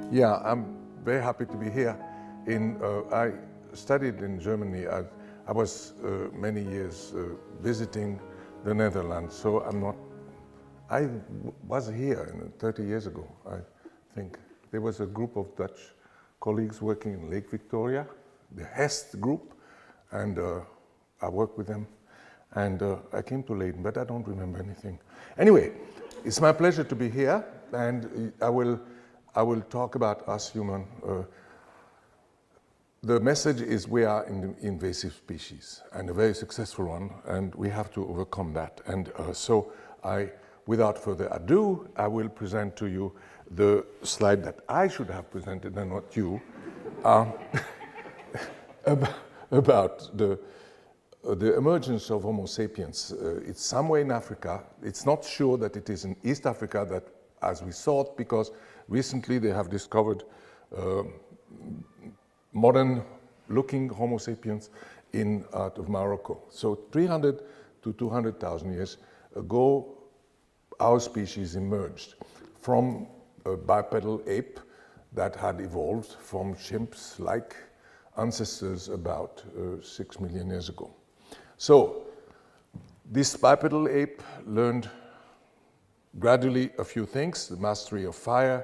Yeah, I'm very happy to be here. I studied in Germany. I was many years visiting the Netherlands, so I was here 30 years ago, I think. There was a group of Dutch colleagues working in Lake Victoria, the Hest group, and I worked with them. And I came to Leiden, but I don't remember anything. Anyway, it's my pleasure to be here, and I will talk about us human. The message is we are an invasive species, and a very successful one, and we have to overcome that. And without further ado, I will present to you the slide that I should have presented and not you, about the emergence of Homo sapiens. It's somewhere in Africa. It's not sure that it is in East Africa that, as we thought, because recently they have discovered modern-looking Homo sapiens out of Morocco. So 300 to 200,000 years ago, our species emerged from a bipedal ape that had evolved from chimps-like ancestors about 6 million years ago. So this bipedal ape learned gradually a few things: the mastery of fire,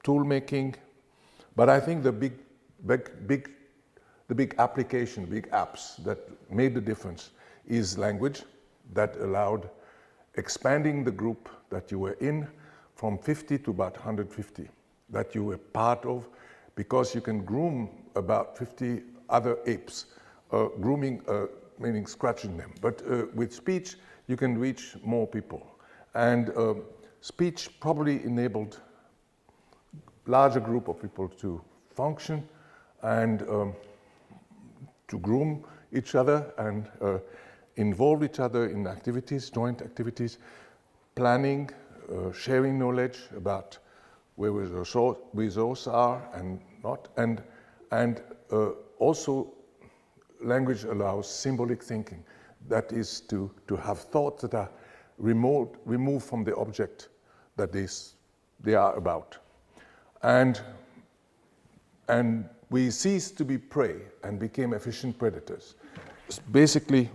tool making, but I think the big application, big apps that made the difference is language that allowed expanding the group that you were in from 50 to about 150 that you were part of, because you can groom about 50 other apes. Grooming meaning scratching them, but with speech you can reach more people. And speech probably enabled larger group of people to function and to groom each other and involve each other in activities, joint activities, planning, sharing knowledge about where resources are and not, and also language allows symbolic thinking. That is to have thoughts that are removed from the object that they are about. And we ceased to be prey and became efficient predators. Basically,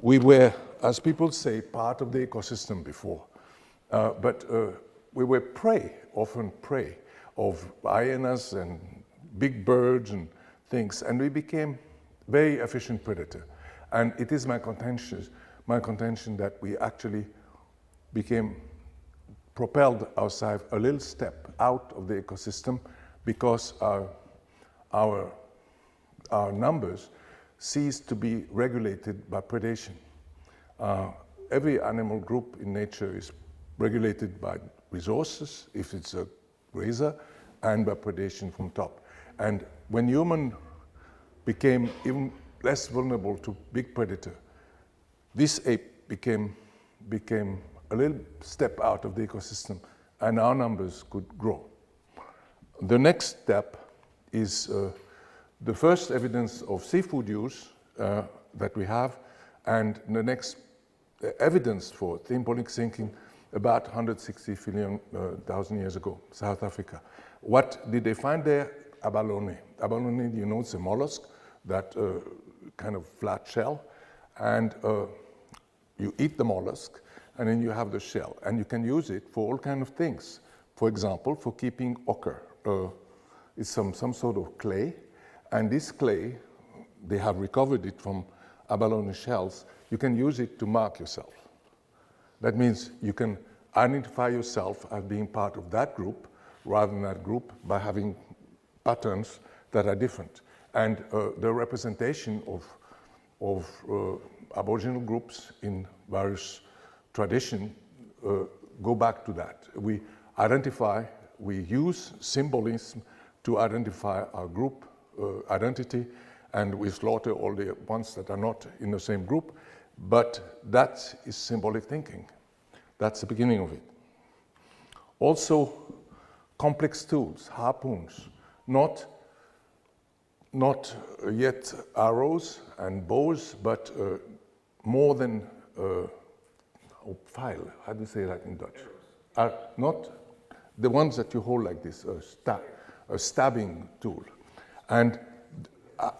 we were, as people say, part of the ecosystem before. But we were prey, often prey of hyenas and big birds and things, and we became very efficient predator. And it is my contention that we actually propelled ourselves a little step out of the ecosystem because our numbers ceased to be regulated by predation. Every animal group in nature is regulated by resources, if it's a grazer, and by predation from top. And when human became even less vulnerable to big predator, this ape became a little step out of the ecosystem, and our numbers could grow. The next step is the first evidence of seafood use that we have, and the next evidence for symbolic thinking about 160,000 years ago, South Africa. What did they find there? Abalone. Abalone, you know, it's a mollusk, that kind of flat shell, and you eat the mollusk, and then you have the shell, and you can use it for all kinds of things. For example, for keeping ochre. It's some sort of clay, and this clay, they have recovered it from abalone shells. You can use it to mark yourself. That means you can identify yourself as being part of that group rather than that group by having patterns that are different. And the representation of Aboriginal groups in various traditions go back to that. We use symbolism to identify our group identity, and we slaughter all the ones that are not in the same group, but that is symbolic thinking. That's the beginning of it. Also, complex tools, harpoons, not yet arrows and bows, but more than file. How do you say that in Dutch? Not the ones that you hold like this, a stabbing tool. And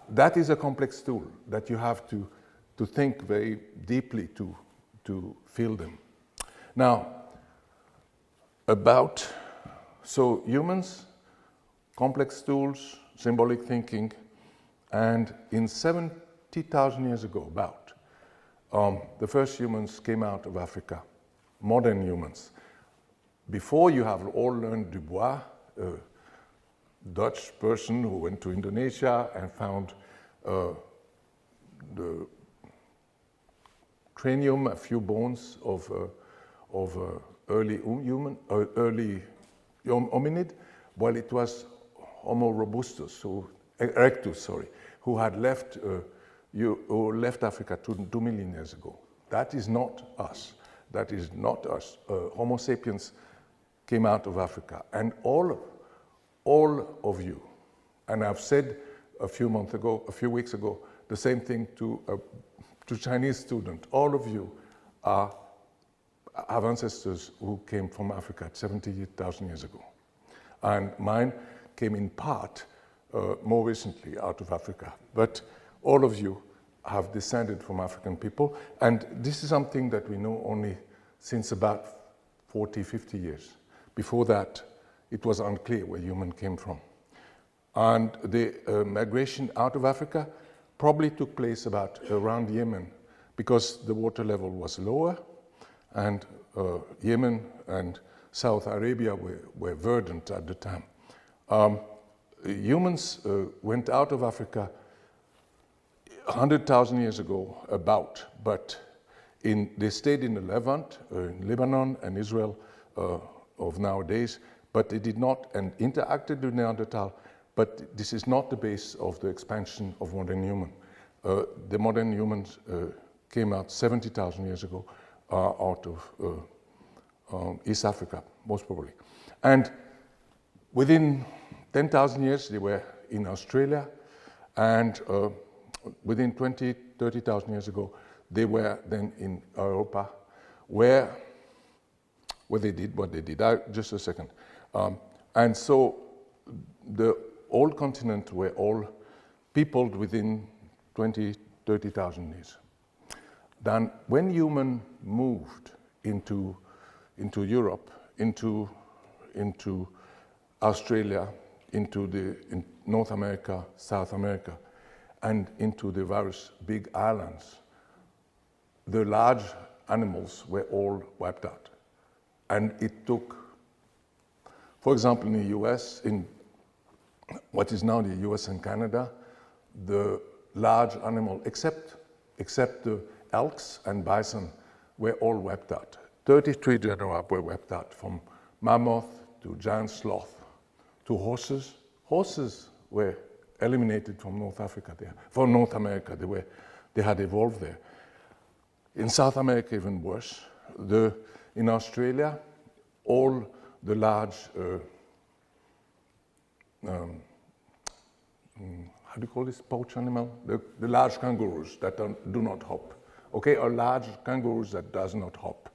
that is a complex tool that you have to think very deeply to feel them. Now, so humans, complex tools, symbolic thinking, and in 70,000 years ago, the first humans came out of Africa, modern humans. Before, you have all learned Dubois, a Dutch person who went to Indonesia and found the cranium, a few bones of early hominid, while it was Homo robustus, erectus, who had left Africa 2 million years ago. That is not us. That is not us. Homo sapiens came out of Africa, and all of you, and I've said a few weeks ago, the same thing to Chinese student. All of you have ancestors who came from Africa 70,000 years ago, and mine came in part more recently out of Africa. But all of you have descended from African people, and this is something that we know only since about 40, 50 years. Before that, it was unclear where human came from. And the migration out of Africa probably took place around Yemen, because the water level was lower, and Yemen and South Arabia were verdant at the time. Humans went out of Africa 100,000 years ago, but they stayed in the Levant, in Lebanon and Israel of nowadays, but they did not, and interacted with Neanderthal, but this is not the base of the expansion of modern human. The modern humans came out 70,000 years ago out of East Africa, most probably. And within 10,000 years, they were in Australia, and within 20, 30,000 years ago, they were then in Europa, where they did what they did. Just a second. And so the old continent were all peopled within 20, 30,000 years. Then when human moved into Europe, into Australia, into North America, South America, and into the various big islands, the large animals were all wiped out. And it took, for example, in the US, in what is now the US and Canada, the large animal, except the elks and bison, were all wiped out. 33 genera were wiped out, from mammoth to giant sloth to horses. Horses were eliminated from North Africa there. From North America, they had evolved there. In South America, even worse. In Australia, all the large, how do you call this pouch animal? The large kangaroos that do not hop, okay, or large kangaroos that does not hop.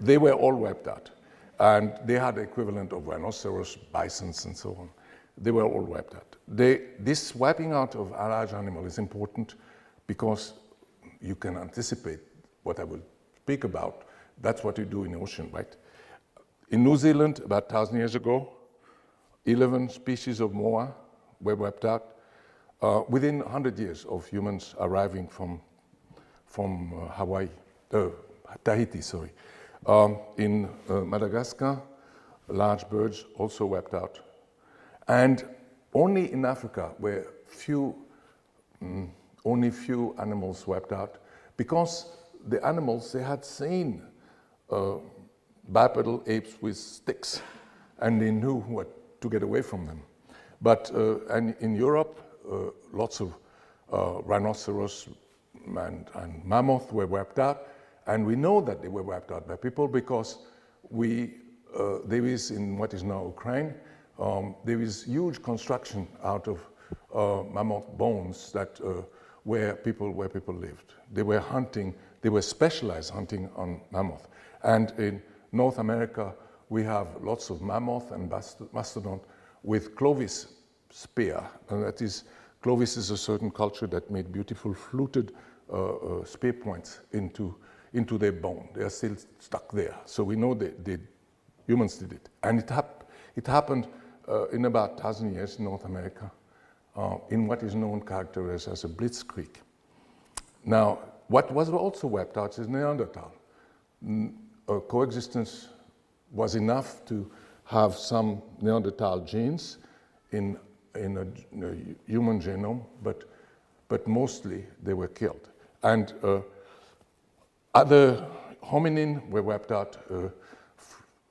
They were all wiped out, and they had the equivalent of rhinoceros, bisons, and so on. They were all wiped out. This wiping out of a large animal is important because you can anticipate what I will speak about. That's what you do in the ocean, right? In New Zealand, about 1,000 years ago, 11 species of moa were wiped out within 100 years of humans arriving from Tahiti. In Madagascar, large birds also wiped out. And only in Africa were only few animals wiped out, because the animals, they had seen bipedal apes with sticks, and they knew what to get away from them. But and in Europe, lots of rhinoceros and mammoth were wiped out, and we know that they were wiped out by people because there is, in what is now Ukraine, there is huge construction out of mammoth bones that where people lived. They were hunting. They were specialized hunting on mammoth. And in North America, we have lots of mammoth and mastodon with Clovis spear, and that is, Clovis is a certain culture that made beautiful fluted spear points into their bone. They are still stuck there, so we know humans did it. And it happened in about 1,000 years in North America, in what is known characterized as a blitzkrieg. Now, what was also wiped out is Neanderthal. Coexistence was enough to have some Neanderthal genes in a human genome, but mostly they were killed. And other hominin were wiped out,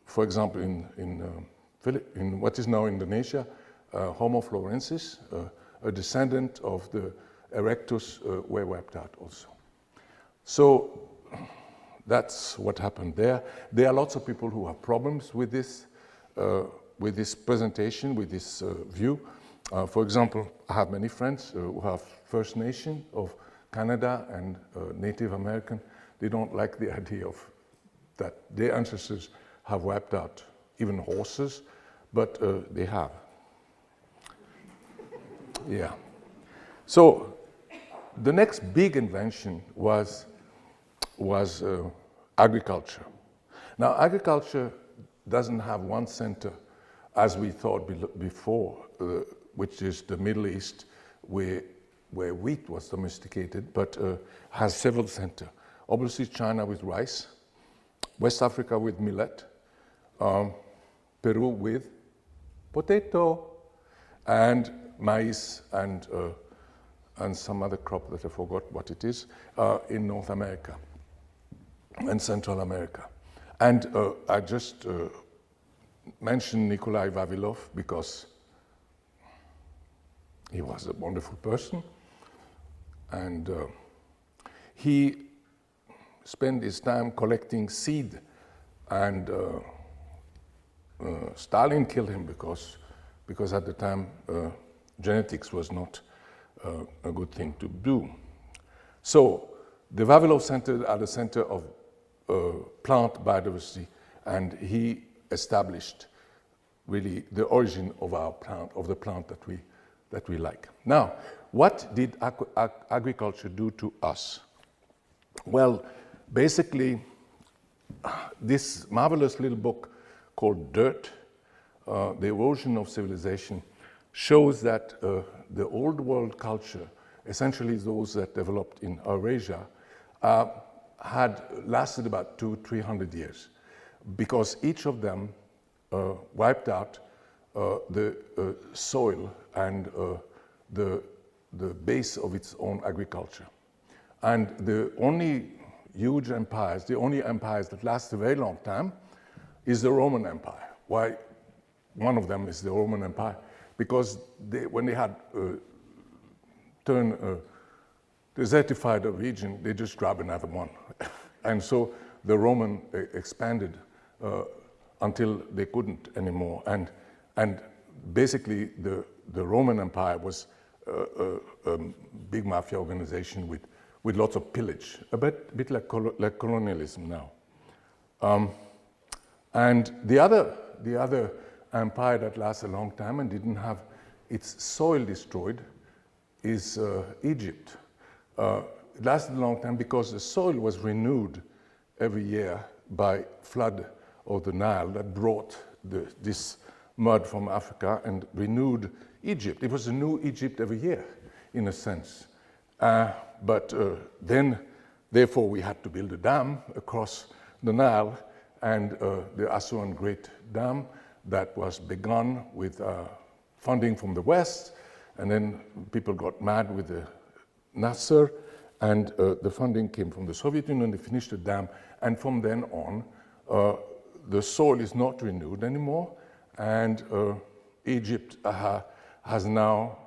for example, in what is now Indonesia, Homo florensis, a descendant of the Erectus, were wiped out also. So that's what happened there. There are lots of people who have problems with this presentation, with this view. For example, I have many friends who have First Nation of Canada and Native American. They don't like the idea of that their ancestors have wiped out even horses, but they have. Yeah. So the next big invention was agriculture. Now, agriculture doesn't have one center, as we thought before, which is the Middle East, where wheat was domesticated, but has several centers. Obviously, China with rice, West Africa with millet, Peru with potato, and maize, and some other crop that I forgot what it is, in North America and Central America. And I just mentioned Nikolai Vavilov because he was a wonderful person, and he spent his time collecting seed, and Stalin killed him because at the time genetics was not a good thing to do. So the Vavilov Center are the center of plant biodiversity, and he established really the origin of our plant, of the plant that we like. Now, what did agriculture do to us? Well, basically, this marvelous little book called Dirt, The Erosion of Civilization, shows that the old world culture, essentially those that developed in Eurasia, had lasted about 200-300 years, because each of them wiped out the soil and the base of its own agriculture. And the only huge empires, the only empires that last a very long time, is the Roman Empire. Why? One of them is the Roman Empire, because when they had desertified a region, they just grab another one. And so the Roman expanded until they couldn't anymore. And basically the Roman Empire was a big mafia organization with lots of pillage, a bit like colonialism now. And the other empire that lasted a long time and didn't have its soil destroyed is Egypt. It lasted a long time because the soil was renewed every year by flood of the Nile that brought this mud from Africa and renewed Egypt. It was a new Egypt every year, in a sense. But then, therefore, we had to build a dam across the Nile, and the Aswan Great Dam that was begun with funding from the West, and then people got mad with the Nasser, and the funding came from the Soviet Union. They finished the dam, and from then on, the soil is not renewed anymore, and Egypt is now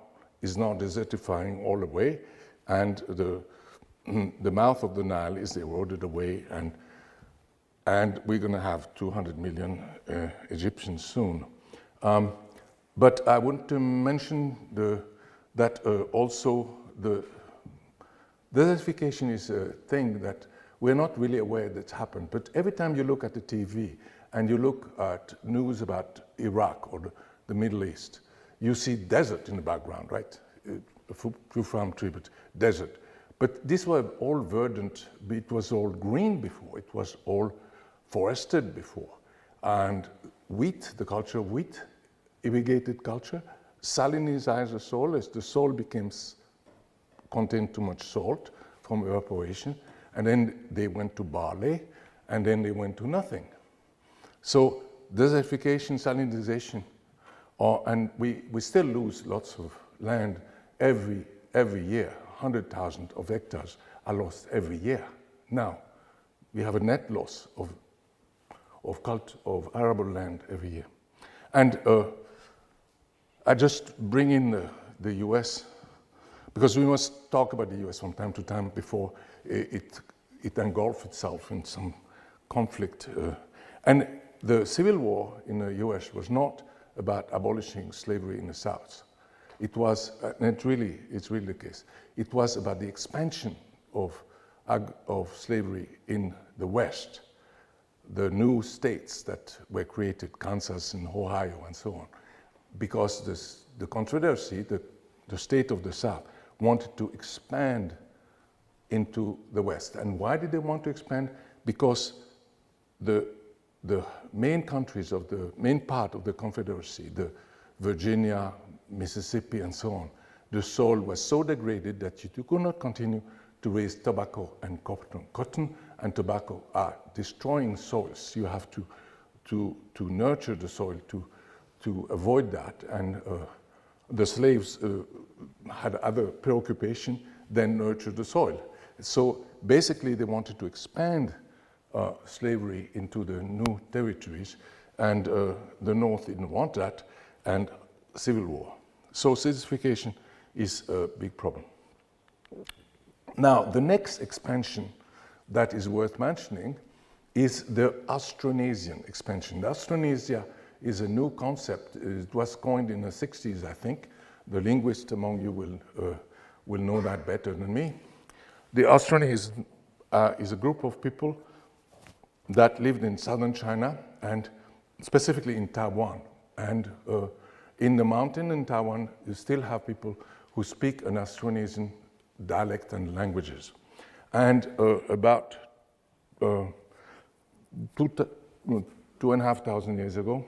desertifying all the way, and the mouth of the Nile is eroded away, and we're going to have 200 million Egyptians soon. But I want to mention that also the desertification is a thing that we're not really aware that's happened. But every time you look at the TV and you look at news about Iraq or the Middle East, you see desert in the background, right? A few palm tree, but desert. But these were all verdant, it was all green before, it was all forested before. And wheat, the culture of wheat, irrigated culture, salinized the soil as the soil contained too much salt from evaporation, and then they went to barley, and then they went to nothing. So desertification, salinization, and we still lose lots of land every year. 100,000 of hectares are lost every year. Now, we have a net loss of arable land every year. And I just bring in the US, because we must talk about the US from time to time before it engulfs itself in some conflict. And the Civil War in the US was not about abolishing slavery in the South. It was, and it's really the case, it was about the expansion of slavery in the West, the new states that were created, Kansas and Ohio and so on, because the Confederacy, the state of the South, wanted to expand into the West. And why did they want to expand? Because the main countries of the main part of the Confederacy, the Virginia, Mississippi, and so on, the soil was so degraded that you could not continue to raise tobacco and cotton. Cotton and tobacco are destroying soils. You have to nurture the soil to avoid that. And the slaves had other preoccupation than nurture the soil. So basically, they wanted to expand slavery into the new territories, and the North didn't want that, and Civil War. So silicification is a big problem. Now, the next expansion that is worth mentioning is the Austronesian expansion. The Austronesia is a new concept. It was coined in the 60s, I think. The linguists among you will know that better than me. The Austronesians is a group of people that lived in southern China and specifically in Taiwan. And in the mountain in Taiwan, you still have people who speak an Austronesian dialect and languages. And about 2,500 years ago,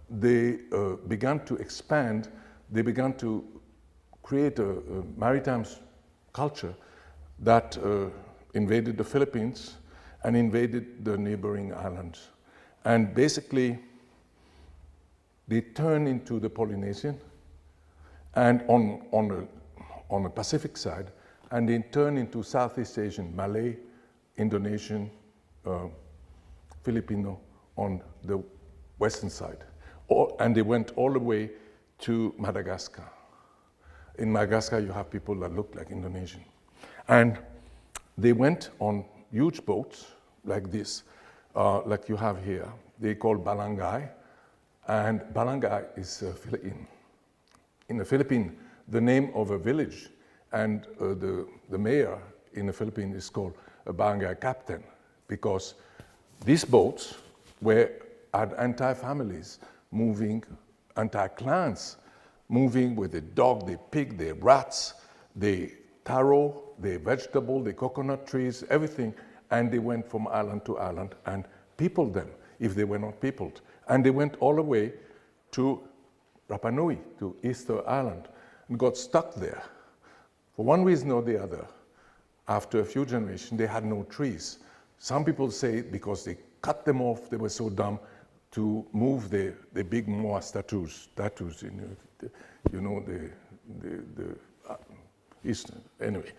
they began to expand. They began to create a maritime culture that invaded the Philippines and invaded the neighboring islands. And basically, they turned into the Polynesian and on the Pacific side, and they turned into Southeast Asian, Malay, Indonesian, Filipino on the western side. And they went all the way to Madagascar. In Madagascar, you have people that look like Indonesian. And they went on huge boats like this, like you have here. They call Balangai. And Balangai is in the Philippines, the name of a village. And the mayor in the Philippines is called a Barangay captain, because these boats had entire families moving, entire clans moving with the dog, the pig, the rats, the taro, the vegetable, the coconut trees, everything. And they went from island to island and peopled them if they were not peopled. And they went all the way to Rapa Nui, to Easter Island, and got stuck there. For one reason or the other, after a few generations, they had no trees. Some people say because they cut them off, they were so dumb to move the big Moa statues in the Eastern. Anyway,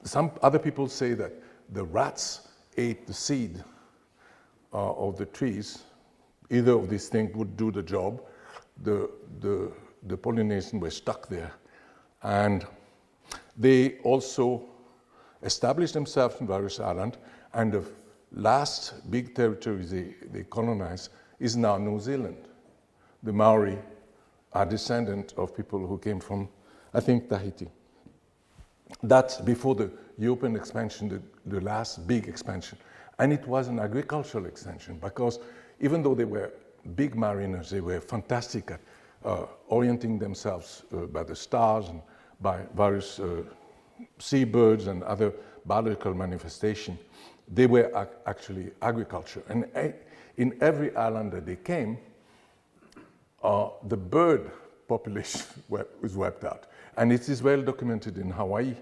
some other people say that the rats ate the seed of the trees. Either of these things would do the job. The Polynesians were stuck there. And they also established themselves in various islands, and the last big territory they colonized is now New Zealand. The Maori are descendants of people who came from, I think, Tahiti. That's before the European expansion, the last big expansion. And it was an agricultural extension because even though they were big mariners, they were fantastic at orienting themselves by the stars and by various seabirds and other biological manifestation. They were actually agriculture. And in every island that they came, the bird population was wiped out. And it is well documented in Hawaii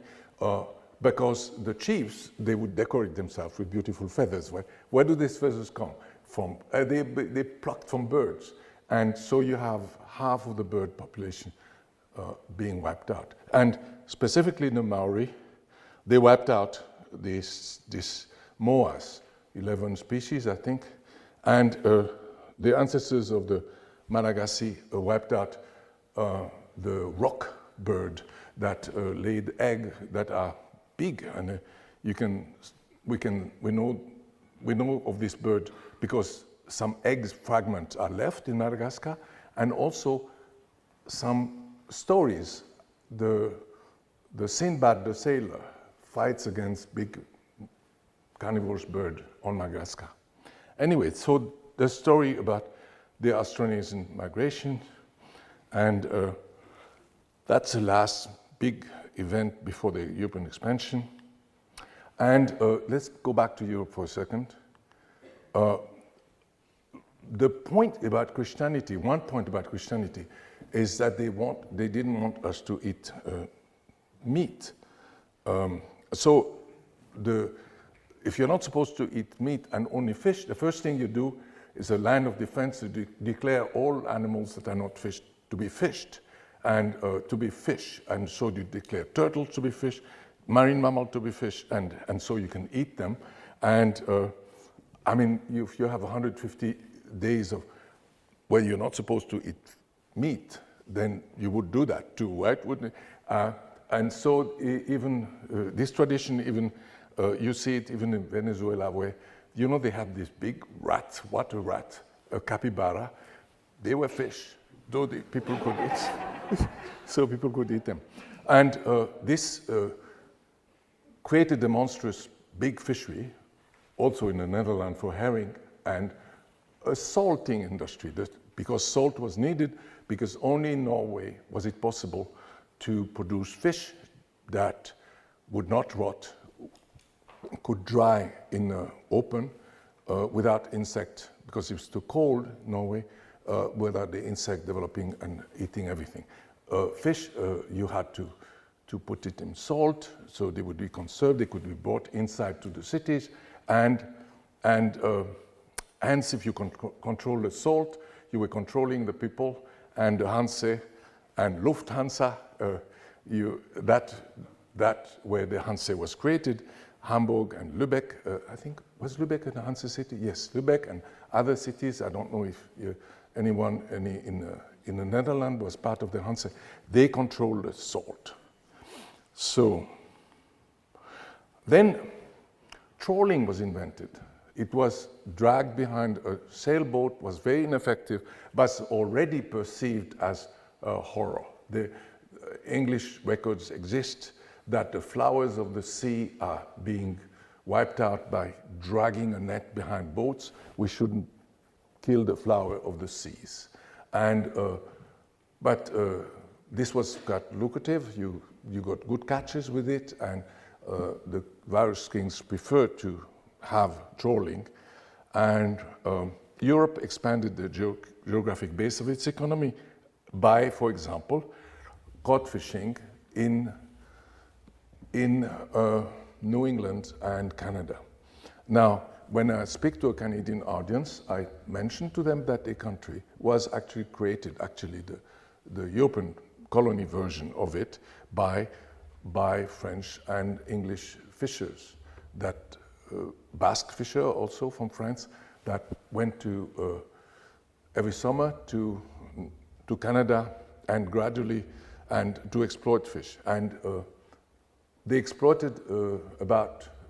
because the chiefs, they would decorate themselves with beautiful feathers. Where do these feathers come from? They plucked from birds. And so you have half of the bird population being wiped out. And specifically the Maori, they wiped out these moas, 11 species, I think. And the ancestors of the Malagasy wiped out the rock bird that laid eggs that are big, and we know of this bird because some eggs fragments are left in Madagascar, and also some stories. The Sinbad the sailor fights against big carnivorous bird on Madagascar. Anyway, so the story about the Austronesian migration, and that's the last big event before the European expansion. And let's go back to Europe for a second. The point about Christianity, one point about Christianity, is that they didn't want us to eat meat. So if you're not supposed to eat meat and only fish, the first thing you do is a line of defense to declare all animals that are not fish to be fished and to be fish. And so you declare turtles to be fish, marine mammal to be fish, and so you can eat them. And I mean, if you have 150 days of where you're not supposed to eat meat, then you would do that too, right? Wouldn't it? And so even this tradition, even you see it even in Venezuela, where they have this big rat, water rat, a capybara. They were fish, though the people could eat. So people could eat them. And this created a monstrous big fishery, also in the Netherlands for herring, and a salting industry, because salt was needed, because only in Norway was it possible to produce fish that would not rot, could dry in the open without insect, because it was too cold in Norway, without the insect developing and eating everything. Fish, you had to put it in salt, so they would be conserved, they could be brought inside to the cities, and hence if you control the salt, you were controlling the people, and the Hanse and Lufthansa, that where the Hanse was created, Hamburg and Lübeck, I think, was Lübeck a Hanse city? Yes, Lübeck and other cities, I don't know if anyone in the Netherlands was part of the Hanse, they control the salt. So, then trawling was invented. It was dragged behind a sailboat, was very ineffective, but already perceived as a horror. The English records exist that the flowers of the sea are being wiped out by dragging a net behind boats. We shouldn't kill the flower of the seas. And but this got lucrative. You got good catches with it, and the various kings preferred to have trawling. And Europe expanded the geographic base of its economy by, for example, cod fishing in New England and Canada. Now, when I speak to a Canadian audience, I mention to them that a country was actually created, the European colony version of it, by French and English fishers, that Basque fisher also from France, that went to every summer to Canada and gradually and to exploit fish. And they exploited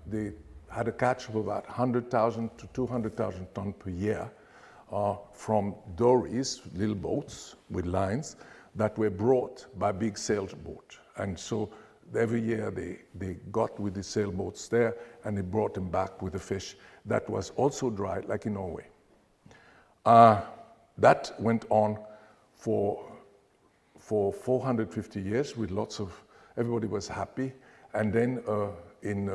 they had a catch of about 100,000 to 200,000 tons per year from dories, little boats with lines that were brought by big sailboat. And so every year they got with the sailboats there and they brought them back with the fish that was also dry, like in Norway. That went on for 450 years with lots of, everybody was happy. And then in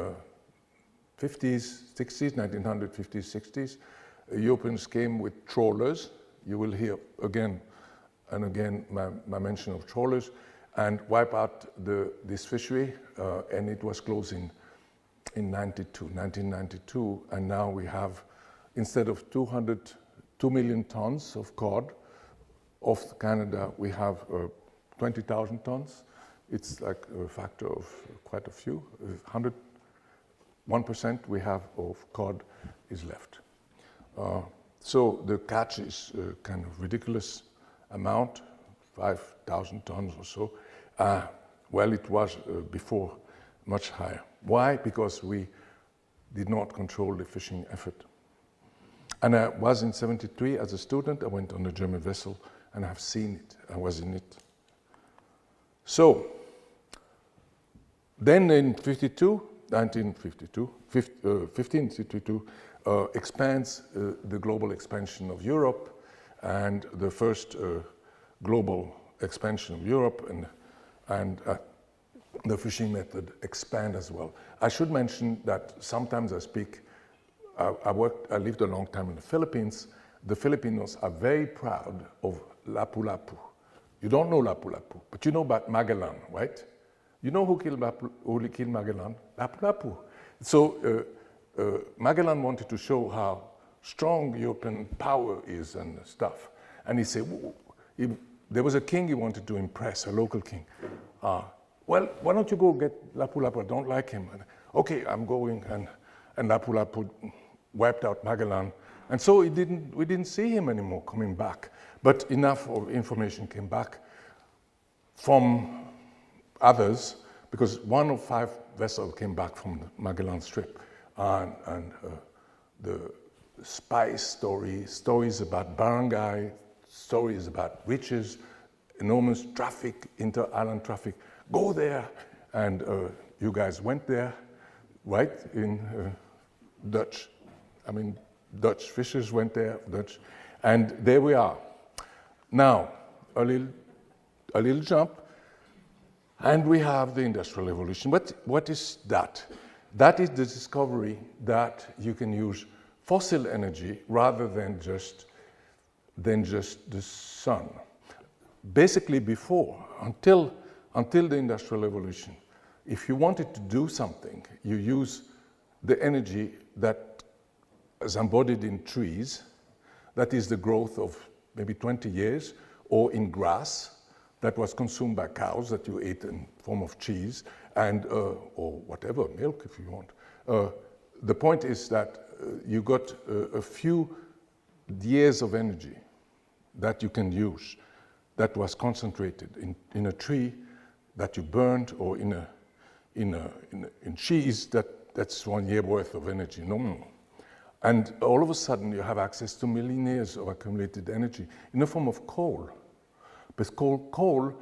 50s, 60s, 1950s, 60s, Europeans came with trawlers. You will hear again and again my mention of trawlers, and wipe out this fishery, and it was closed in 1992, and now we have, instead of 2 million tons of cod off Canada, we have 20,000 tons. It's like a factor of quite a few. 1% we have of cod is left. So the catch is a kind of ridiculous amount, 5,000 tons or so. Well, it was before much higher. Why? Because we did not control the fishing effort. And I was in 73 as a student. I went on a German vessel and I've seen it. I was in it. So then in 1552, expands the global expansion of Europe, and the first global expansion of Europe, and the fishing method expand as well. I should mention that sometimes I lived a long time in the Philippines. The Filipinos are very proud of Lapu-Lapu. You don't know Lapu-Lapu, but you know about Magellan, right? You know who killed Magellan? Lapu-Lapu. So Magellan wanted to show how strong European power is and stuff. And he said, there was a king he wanted to impress, a local king. Well, why don't you go get Lapu-Lapu? I don't like him. And, okay, I'm going. And Lapu-Lapu wiped out Magellan. And so we didn't see him anymore coming back. But enough of information came back from others, because 1 of 5 vessels came back from the Magellan Strip. And the spice stories about barangay, stories about riches, enormous traffic, inter-island traffic. Go there, and you guys went there, right? In Dutch fishers went there, and there we are. Now, a little jump, and we have the Industrial Revolution. What is that? That is the discovery that you can use fossil energy rather than just the sun. Basically, until the Industrial Revolution, if you wanted to do something, you use the energy that is embodied in trees, that is the growth of maybe 20 years, or in grass that was consumed by cows that you ate in form of cheese, and or whatever, milk if you want. The point is that you got a few years of energy that you can use, that was concentrated in a tree that you burned, or in cheese that's 1 year worth of energy, no more. And all of a sudden you have access to million years of accumulated energy in the form of coal. But coal,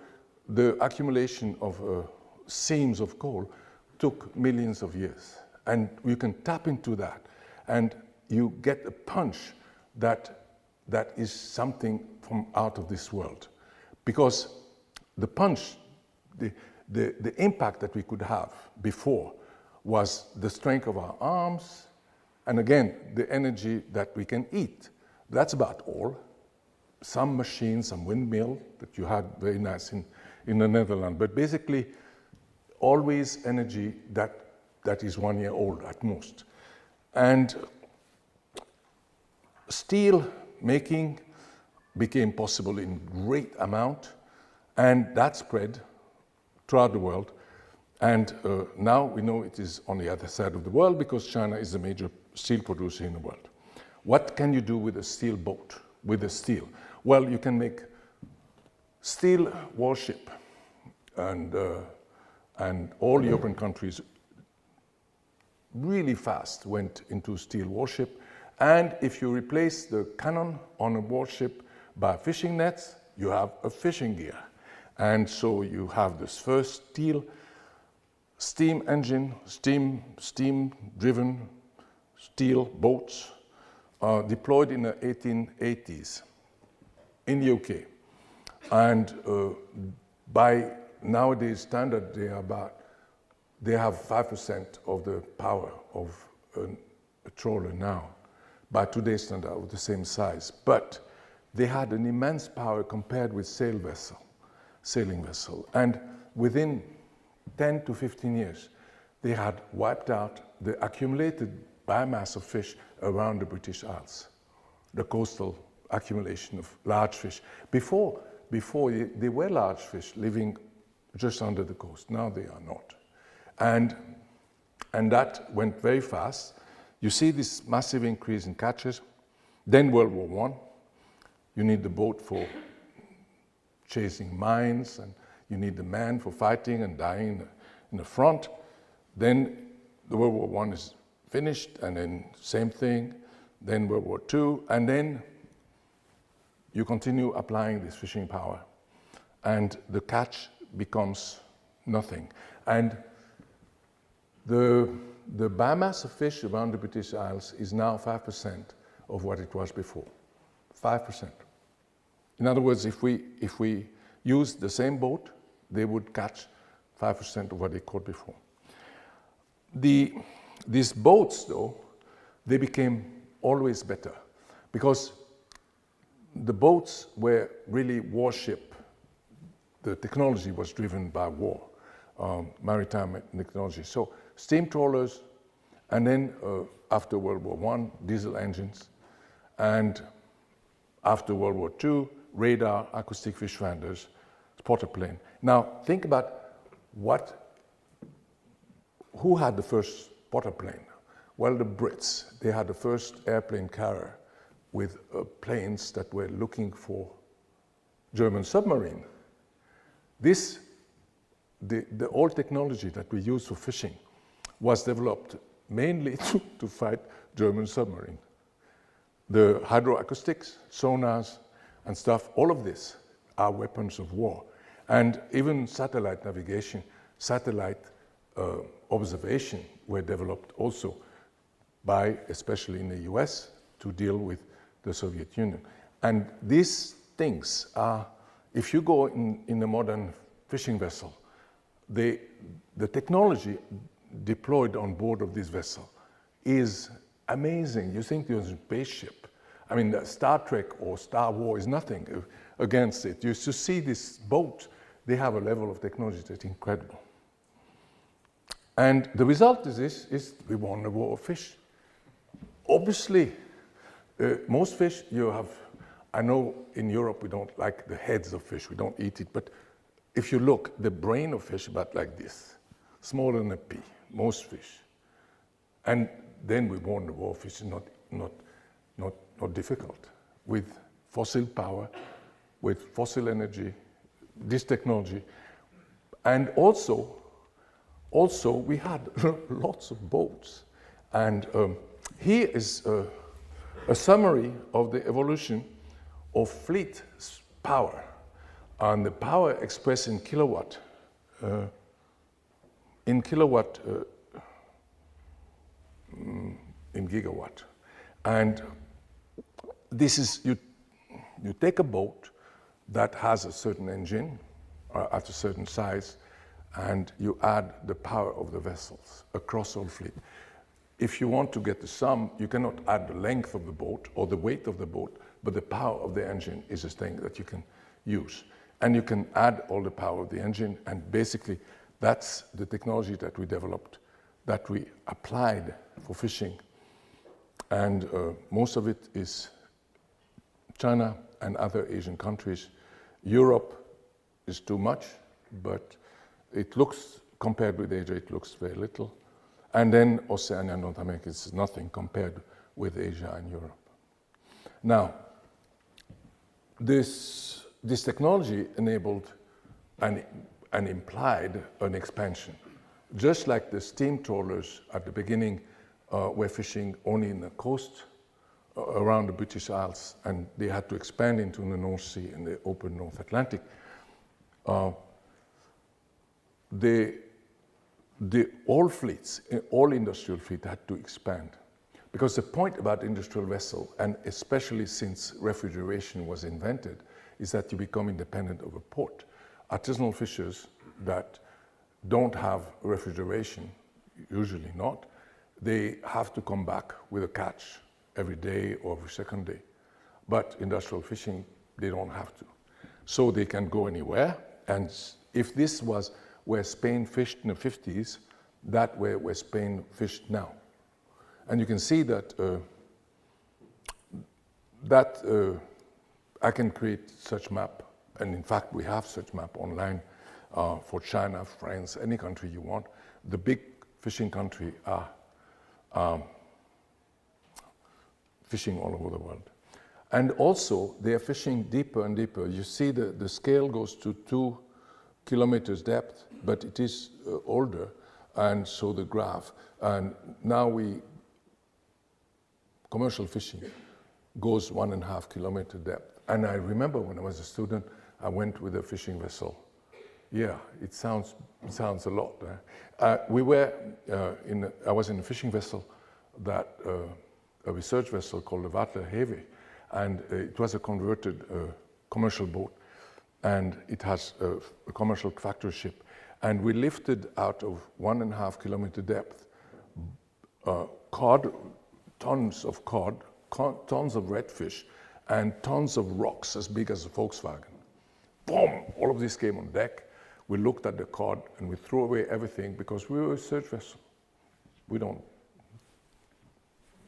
the accumulation of seams of coal took millions of years. And you can tap into that, and you get a punch that is something from out of this world. Because the punch, the impact that we could have before was the strength of our arms, and again, the energy that we can eat. That's about all. Some machines, some windmill that you had very nice in the Netherlands, but basically always energy that is 1 year old at most. And steel making became possible in great amount, and that spread throughout the world. And now we know it is on the other side of the world, because China is the major steel producer in the world. What can you do with a steel boat, with the steel? Well, you can make steel warship, and all European countries really fast went into steel warship. And if you replace the cannon on a warship by fishing nets, you have a fishing gear. And so you have this first steel steam engine, steam-driven steel boats deployed in the 1880s in the UK. And by nowadays standard, they have 5% of the power of a trawler now, by today's standard of the same size. But they had an immense power compared with sailing vessel. And within 10 to 15 years, they had wiped out the accumulated biomass of fish around the British Isles, the coastal accumulation of large fish. Before they were large fish living just under the coast. Now they are not. And that went very fast. You see this massive increase in catches. Then World War I. You need the boat for chasing mines, and you need the man for fighting and dying in the front. Then the World War I is finished, and then same thing. Then World War II, and then you continue applying this fishing power, and the catch becomes nothing. And the biomass of fish around the British Isles is now 5% of what it was before. 5%. In other words, if we use the same boat, they would catch 5% of what they caught before. These boats, though, they became always better, because the boats were really warship. The technology was driven by war, maritime technology. So steam trawlers, and then after World War I, diesel engines, and after World War II, radar, acoustic fish finders, spotter plane. Now think about who had the first spotter plane? Well, the Brits. They had the first airplane carrier with planes that were looking for German submarine. The old technology that we use for fishing was developed mainly to fight German submarine. The hydroacoustics, sonars, and stuff, all of this are weapons of war. And even satellite navigation, satellite observation were developed also by, especially in the US, to deal with the Soviet Union. And these things are, if you go in a modern fishing vessel, the technology deployed on board of this vessel is amazing. You think there's a spaceship. I mean, Star Trek or Star Wars is nothing against it. You to see this boat, they have a level of technology that's incredible. And the result is this, we won the war of fish. Obviously, most fish you have, I know in Europe we don't like the heads of fish, we don't eat it, but if you look, the brain of fish about like this, smaller than a pea, most fish. And then we won the war of fish is not difficult. With fossil power, with fossil energy, this technology, and also we had lots of boats. And here is a summary of the evolution of fleet power, and the power expressed in kilowatt, in gigawatt. And this is, you take a boat that has a certain engine at a certain size, and you add the power of the vessels across all fleet. If you want to get the sum, you cannot add the length of the boat or the weight of the boat, but the power of the engine is a thing that you can use. And you can add all the power of the engine, and basically that's the technology that we developed, that we applied for fishing. And most of it is China and other Asian countries. Europe is too much, but it looks, compared with Asia, it looks very little. And then Oceania and North America is nothing compared with Asia and Europe. Now, this technology enabled and implied an expansion. Just like the steam trawlers at the beginning were fishing only in the coast around the British Isles, and they had to expand into the North Sea and the open North Atlantic. They all fleets, all industrial fleet had to expand. Because the point about industrial vessel, and especially since refrigeration was invented, is that you become independent of a port. Artisanal fishers that don't have refrigeration, usually not, they have to come back with a catch every day or every second day. But industrial fishing, they don't have to. So they can go anywhere. And if this was where Spain fished in the 50s, that where Spain fished now. And you can see that I can create such map, and in fact we have such map online for China, France, any country you want. The big fishing country are fishing all over the world. And also they are fishing deeper and deeper. You see the scale goes to 2 kilometers depth, but it is older, and so the graph. And now commercial fishing goes 1.5 kilometer depth. And I remember when I was a student, I went with a fishing vessel. Yeah, it sounds a lot. I was in a fishing vessel a research vessel called the Vater Heve, and it was a converted commercial boat, and it has a commercial factory ship. And we lifted out of 1.5 kilometer depth cod, tons of cod, tons of redfish, and tons of rocks as big as a Volkswagen. Boom! All of this came on deck. We looked at the cod and we threw away everything because we were a research vessel. We don't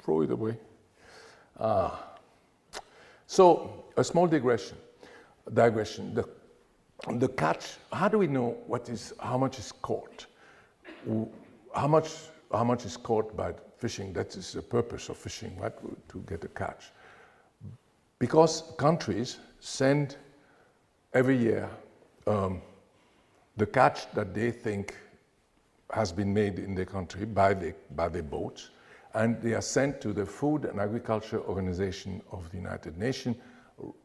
throw it away. So a small digression. The catch. How do we know how much is caught? How much is caught by fishing? That is the purpose of fishing, right? To get a catch. Because countries send every year the catch that they think has been made in their country by their boats, and they are sent to the Food and Agriculture Organization of the United Nations,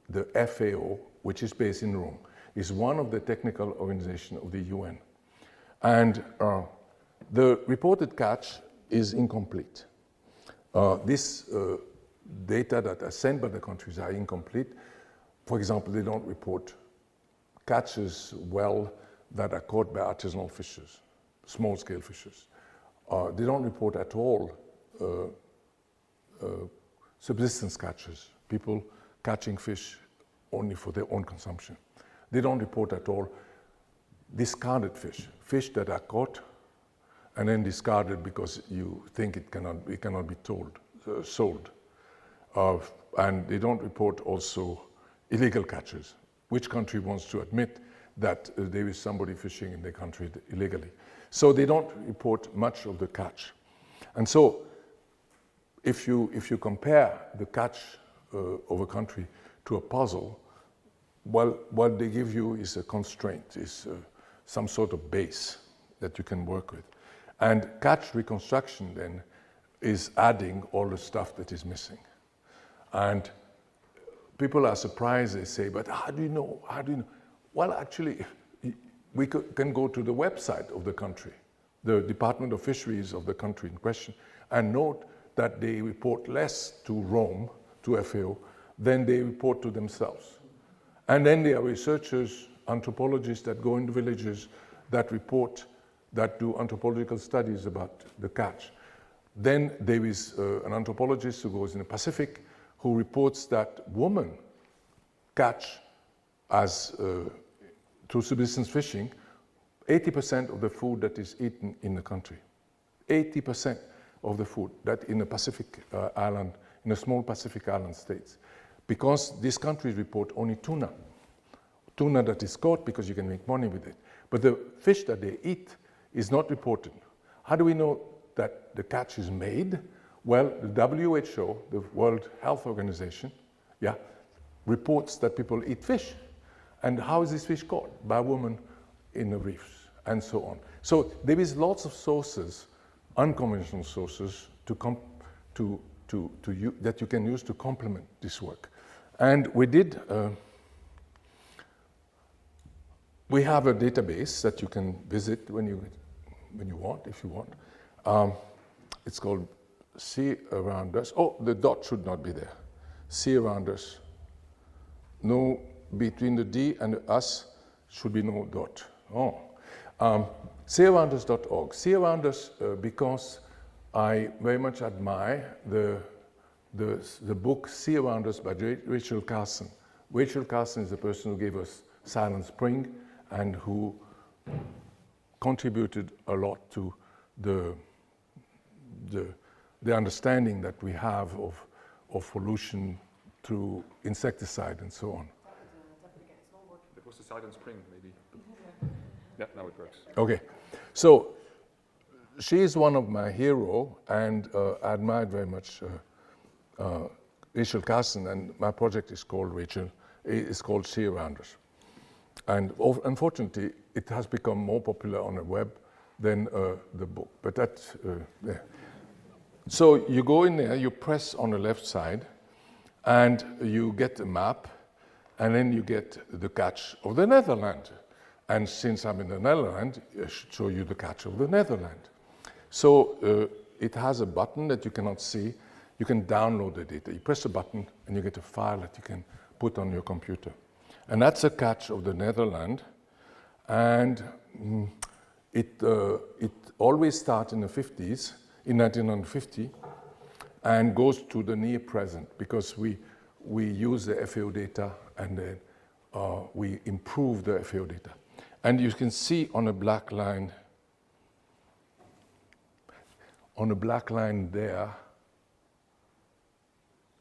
the FAO, which is based in Rome, is one of the technical organizations of the UN. And the reported catch is incomplete. This data that are sent by the countries are incomplete. For example, they don't report catches that are caught by artisanal fishers, small-scale fishers. They don't report at all subsistence catches, people catching fish only for their own consumption. They don't report at all discarded fish that are caught and then discarded because you think it cannot be sold. And they don't report also illegal catches. Which country wants to admit that there is somebody fishing in their country illegally? So they don't report much of the catch. And so if you compare the catch of a country to a puzzle, well, what they give you is a constraint, is some sort of base that you can work with. And catch reconstruction then is adding all the stuff that is missing. And people are surprised, they say, but how do you know? How do you know? Well, actually, we can go to the website of the country, the Department of Fisheries of the country in question, and note that they report less to Rome, to FAO, than they report to themselves. And then there are researchers, anthropologists that go into villages that do anthropological studies about the catch. Then there is an anthropologist who goes in the Pacific who reports that women catch through subsistence fishing 80% of the food that is eaten in the country. 80% of the food that in a Pacific island, in a small Pacific island states. Because these countries report only tuna that is caught because you can make money with it. But the fish that they eat is not reported. How do we know that the catch is made? Well, the WHO, the World Health Organization, reports that people eat fish. And how is this fish caught? By women in the reefs, and so on. So there is lots of sources, unconventional sources, that you can use to complement this work. And we have a database that you can visit when you when you want, if you want. It's called Sea Around Us. Oh, the dot should not be there. Sea Around Us. No, between the D and the us should be no dot. Oh. SeaAroundUs.org. Sea Around Us because I very much admire the book Sea Around Us by Rachel Carson. Rachel Carson is the person who gave us Silent Spring and who contributed a lot to the understanding that we have of pollution through insecticide and so on. It was the Silent Spring, maybe. Yeah, now it works. Okay, so she is one of my hero, and I admired very much Rachel Carson, and my project is called Sea Around Us. And unfortunately, it has become more popular on the web than the book, but that's yeah. So you go in there, you press on the left side, and you get a map, and then you get the catch of the Netherlands. And since I'm in the Netherlands, I should show you the catch of the Netherlands. So it has a button that you cannot see. You can download the data. You press a button, and you get a file that you can put on your computer. And that's a catch of the Netherlands. And it always starts in the 50s, in 1950, and goes to the near present, because we use the FAO data and then we improve the FAO data. And you can see on a black line there,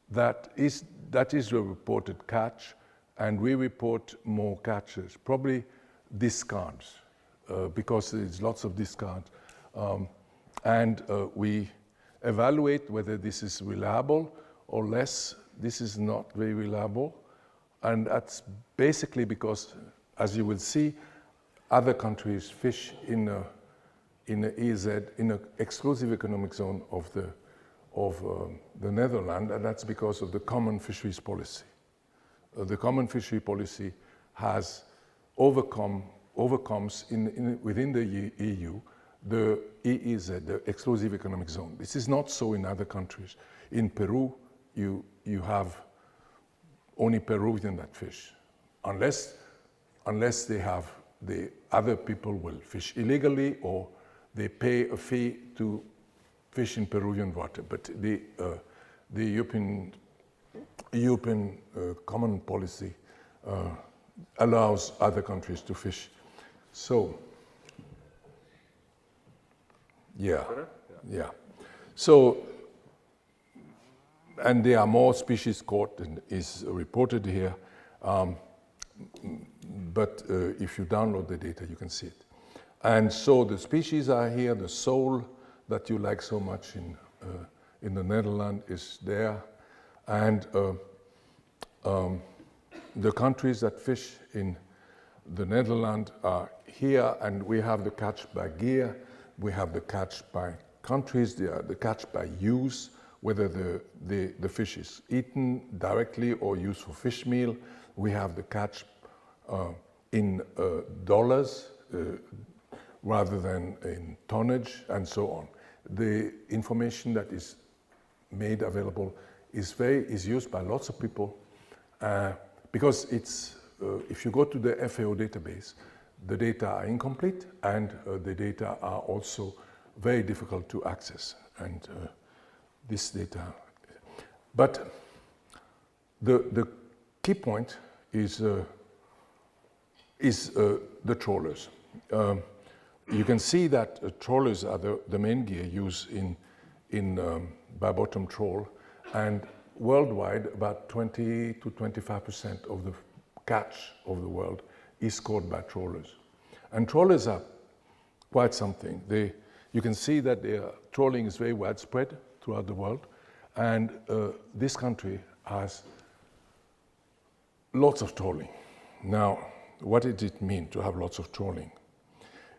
that is the reported catch, and we report more catches, probably discards, because there's lots of discards. And we evaluate whether this is reliable or less. This is not very reliable. And that's basically because, as you will see, other countries fish in the EEZ, in an exclusive economic zone of the Netherlands, and that's because of the common fisheries policy. The common fishery policy has overcomes within the EU the EEZ, the exclusive economic zone. This is not so in other countries. In Peru, you have only Peruvian that fish, unless they have the other people will fish illegally or they pay a fee to fish in Peruvian water. But the European common policy allows other countries to fish. So, yeah. So, and there are more species caught than is reported here. But if you download the data, you can see it. And so the species are here. The sole that you like so much in the Netherlands is there. And the countries that fish in the Netherlands are here, and we have the catch by gear. We have the catch by countries. The catch by use, whether the fish is eaten directly or used for fish meal. We have the catch in dollars rather than in tonnage, and so on. The information that is made available is used by lots of people because it's if you go to the FAO database, the data are incomplete and the data are also very difficult to access. And this data, but the key point is the trawlers. You can see that trawlers are the main gear used by bottom trawl, and worldwide about 20 to 25% of the catch of the world is caught by trawlers. And trawlers are quite something. You can see that trawling is very widespread throughout the world, and this country has lots of trawling. Now, what did it mean to have lots of trawling?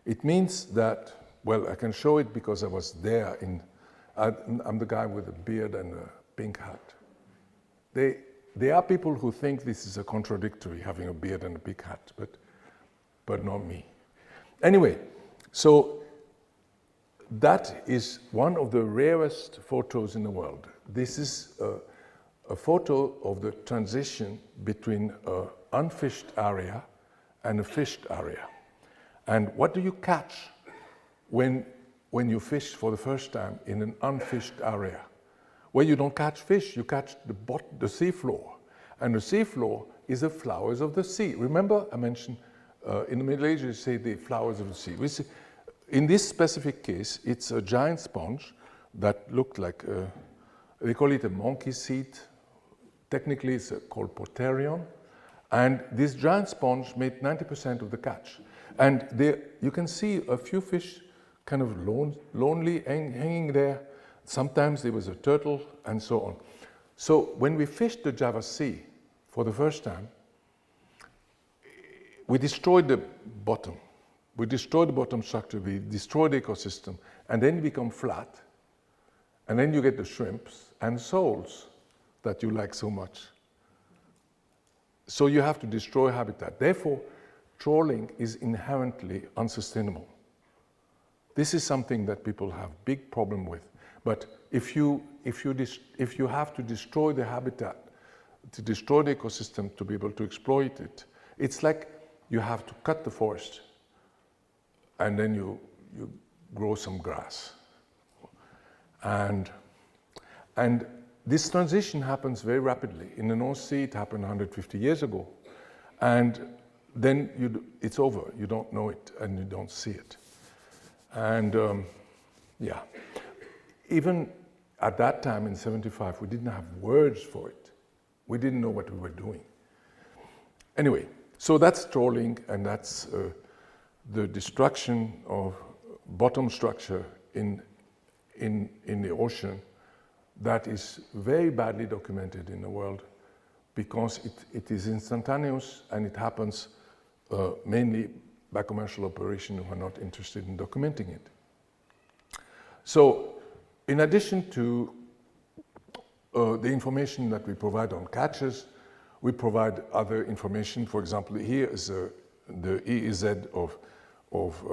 It means that, well, I can show it because I was there. I'm the guy with a beard and a pink hat. There are people who think this is a contradictory, having a beard and a big hat, but not me. Anyway, so that is one of the rarest photos in the world. This is a photo of the transition between an unfished area and a fished area. And what do you catch when you fish for the first time in an unfished area? Well, you don't catch fish, you catch the sea floor. And the sea floor is the flowers of the sea. Remember, I mentioned in the Middle Ages, you say the flowers of the sea. We see, in this specific case, it's a giant sponge that looked like, they call it a monkey seed. Technically, it's called Potherion. And this giant sponge made 90% of the catch. And there, you can see a few fish kind of lonely hanging there. Sometimes there was a turtle and so on. So when we fished the Java Sea for the first time, we destroyed the bottom. We destroyed the bottom structure, we destroyed the ecosystem, and then you become flat. And then you get the shrimps and soles that you like so much. So you have to destroy habitat. Therefore, trawling is inherently unsustainable. This is something that people have big problem with. But if you have to destroy the habitat, to destroy the ecosystem to be able to exploit it, it's like you have to cut the forest and then you grow some grass. And this transition happens very rapidly. In the North Sea, it happened 150 years ago. And then it's over. You don't know it and you don't see it. And yeah, even at that time in 75, we didn't have words for it. We didn't know what we were doing. Anyway, so that's trawling, and that's the destruction of bottom structure in the ocean that is very badly documented in the world because it is instantaneous and it happens mainly by commercial operation who are not interested in documenting it. So in addition to the information that we provide on catches, we provide other information. For example, here is the EEZ of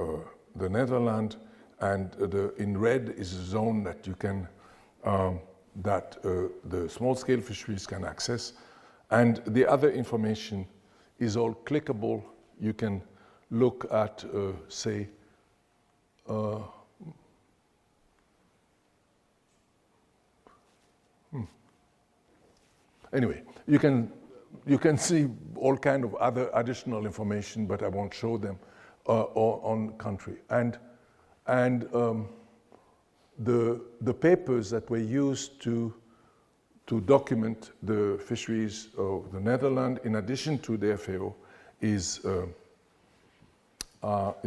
the Netherlands, and in red is a zone that you can that the small-scale fisheries can access, and the other information is all clickable. You can look at, say, anyway, you can see all kind of other additional information, but I won't show them on country. And the papers that were used to document the fisheries of the Netherlands, in addition to the FAO, is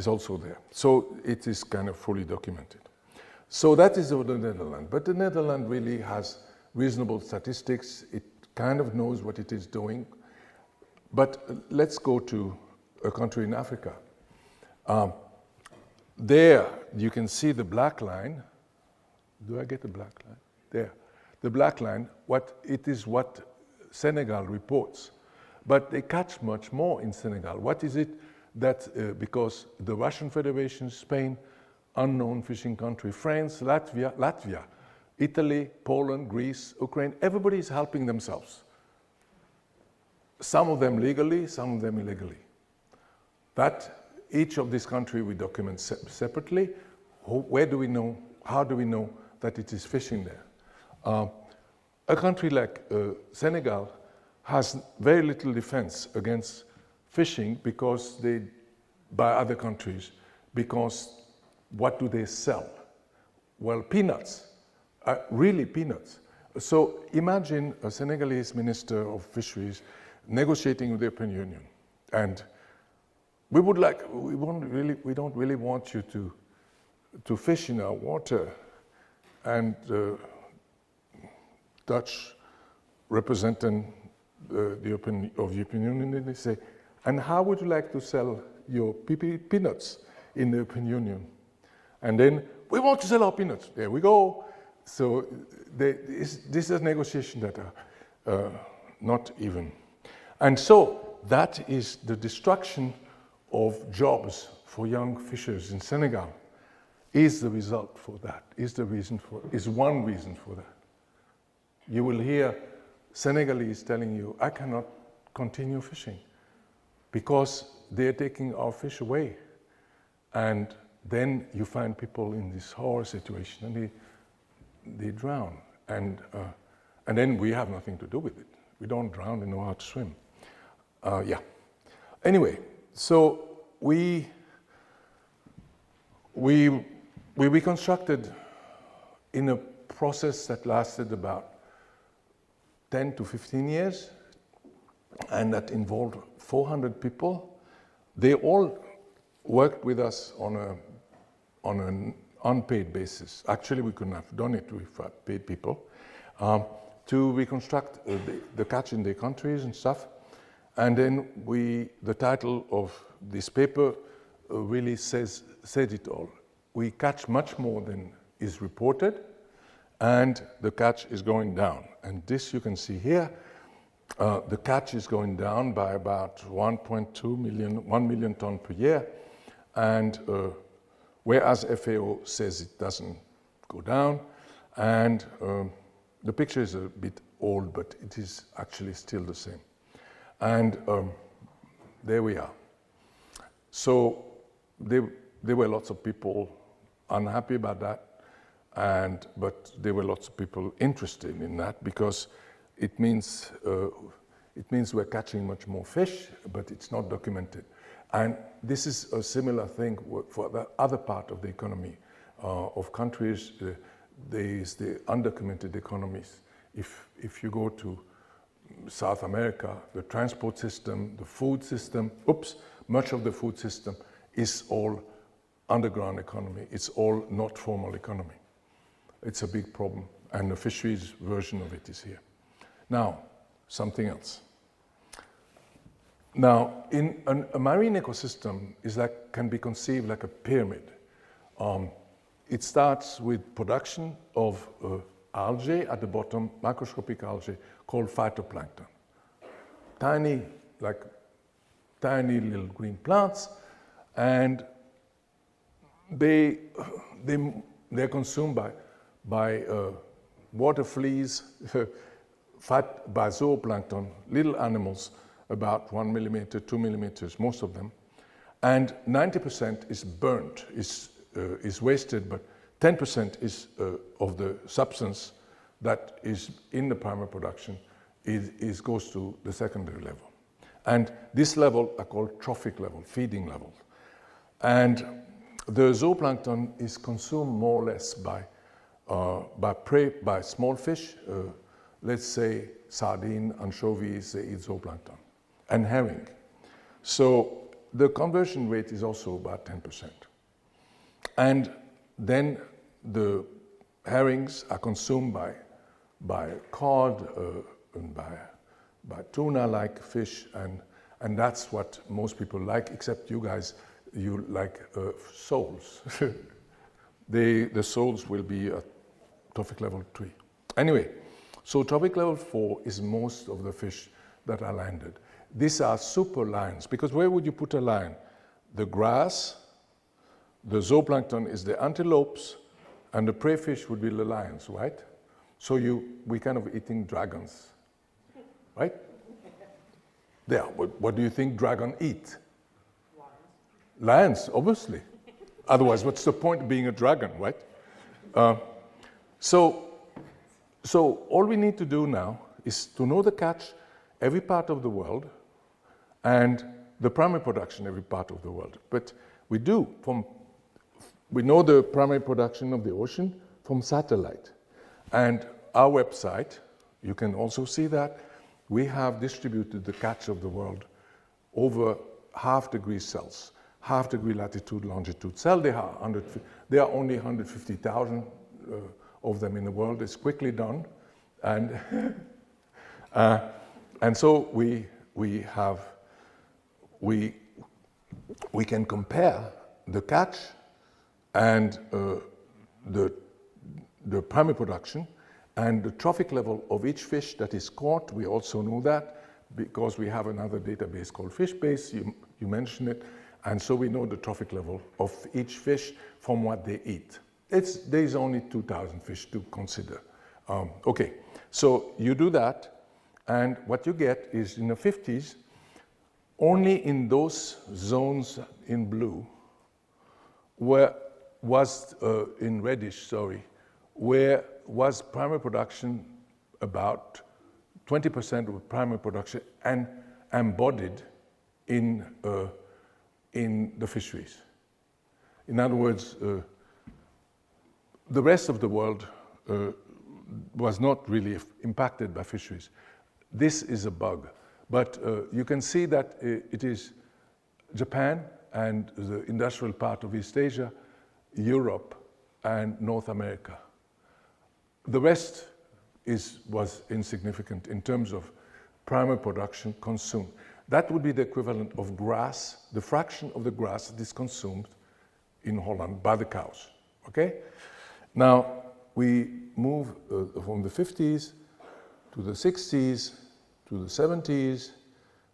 also there. So it is kind of fully documented. So that is the Netherlands. But the Netherlands really has reasonable statistics. It kind of knows what it is doing. But let's go to a country in Africa. There you can see the black line. Do I get the black line? There. The black line, what Senegal reports. But they catch much more in Senegal. What is it that, because the Russian Federation, Spain, unknown fishing country, France, Latvia, Italy, Poland, Greece, Ukraine, everybody is helping themselves. Some of them legally, some of them illegally. That each of these countries we document separately. Where do we know, how do we know that it is fishing there? A country like Senegal has very little defense against fishing because by other countries, because what do they sell? Well, peanuts, really peanuts. So imagine a Senegalese minister of fisheries negotiating with the European Union, and we don't really want you to fish in our water. And Dutch representing the European Union, they say, and how would you like to sell your peanuts in the European Union? And then, we want to sell our peanuts. There we go. So this is a negotiation that are not even. And so that is the destruction of jobs for young fishers in Senegal. is the result for that, is one reason for that. You will hear Senegalese telling you, I cannot continue fishing because they're taking our fish away. And then you find people in this horror situation and they drown. And then we have nothing to do with it. We don't drown, we know how to swim. Yeah. Anyway, so we reconstructed in a process that lasted about 10 to 15 years, and that involved 400 people. They all worked with us on an unpaid basis. Actually, we couldn't have done it with paid people, to reconstruct the catch in their countries and stuff. And then the title of this paper really said it all. We catch much more than is reported, and the catch is going down. And this you can see here, the catch is going down by about 1.2 million, 1 million ton per year. And whereas FAO says it doesn't go down. And the picture is a bit old, but it is actually still the same. And there we are. So there were lots of people unhappy about that, but there were lots of people interested in that because it means we're catching much more fish, but it's not documented. And this is a similar thing for the other part of the economy of countries. There is the undocumented economies. If you go to South America, the transport system, the food system, much of the food system is all underground economy. It's all not formal economy. It's a big problem, and the fisheries version of it is here. Now, something else. Now, in a marine ecosystem can be conceived like a pyramid. It starts with production of algae at the bottom, microscopic algae called phytoplankton. Tiny little green plants, and they're consumed by water fleas, by zooplankton, little animals, about 1 millimeter, 2 millimeters, most of them. And 90% is burnt, is wasted, but 10% is of the substance that is in the primary production goes to the secondary level. And this level are called trophic level, feeding level. And the zooplankton is consumed more or less by small fish, let's say sardine, anchovies, they eat zooplankton, and herring. So the conversion rate is also about 10%. And then the herrings are consumed by cod and by tuna-like fish, and that's what most people like, except you guys, you like soles. The soles will be at trophic level 3. Anyway, so trophic level 4 is most of the fish that are landed. These are super lines, because where would you put a line? The grass, the zooplankton is the antelopes, and the prey fish would be the lions, right? So we kind of eating dragons, right? There, what do you think dragon eat? Lions, obviously. Otherwise, what's the point of being a dragon, right? So all we need to do now is to know the catch every part of the world and the primary production every part of the world. But we know the primary production of the ocean from satellite. And our website, you can also see that, we have distributed the catch of the world over half-degree cells, half-degree latitude, longitude cell. There are only 150,000 of them in the world. It's quickly done. And, and so we can compare the catch and the primary production and the trophic level of each fish that is caught. We also know that because we have another database called FishBase, you mentioned it, And so we know the trophic level of each fish from what they eat. There's only 2,000 fish to consider. Okay, so you do that, and what you get is in the 50s, only in those zones in blue, in reddish, sorry, where was primary production about 20% of primary production and embodied in the fisheries. In other words, the rest of the world was not really impacted by fisheries. This is a bug, but you can see that it is Japan and the industrial part of East Asia, Europe, and North America. The rest was insignificant in terms of primary production consumed. That would be the equivalent of grass, the fraction of the grass that is consumed in Holland by the cows, okay? Now, we move from the 50s to the 60s, to the 70s,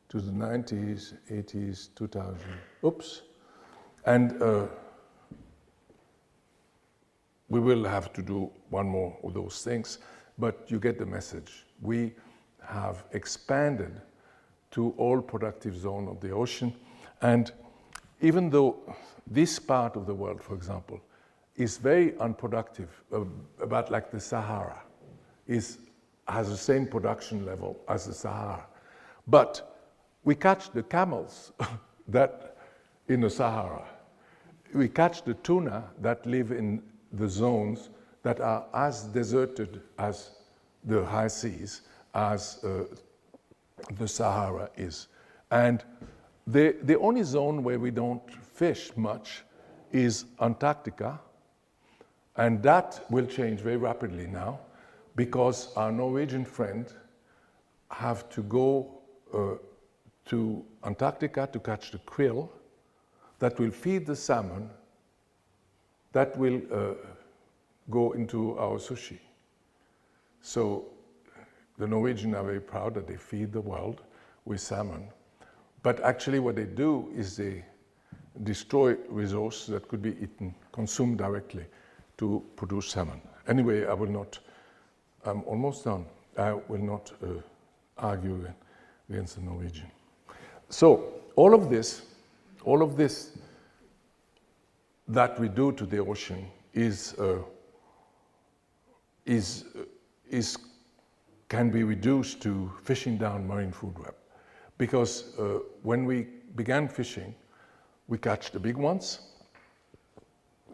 to the 90s, 80s, 2000, oops. And we will have to do one more of those things, but you get the message. We have expanded to all productive zone of the ocean. And even though this part of the world, for example, is very unproductive, about like the Sahara, has the same production level as the Sahara. But we catch the camels that in the Sahara. We catch the tuna that live in the zones that are as deserted as the high seas, as the Sahara is. And the only zone where we don't fish much is Antarctica, and that will change very rapidly now because our Norwegian friend have to go to Antarctica to catch the krill that will feed the salmon that will go into our sushi. So the Norwegians are very proud that they feed the world with salmon. But actually what they do is they destroy resources that could be eaten, consumed directly to produce salmon. Anyway, I'm almost done. I will not argue against the Norwegian. So all of this that we do to the ocean can be reduced to fishing down marine food web. Because when we began fishing, we catch the big ones,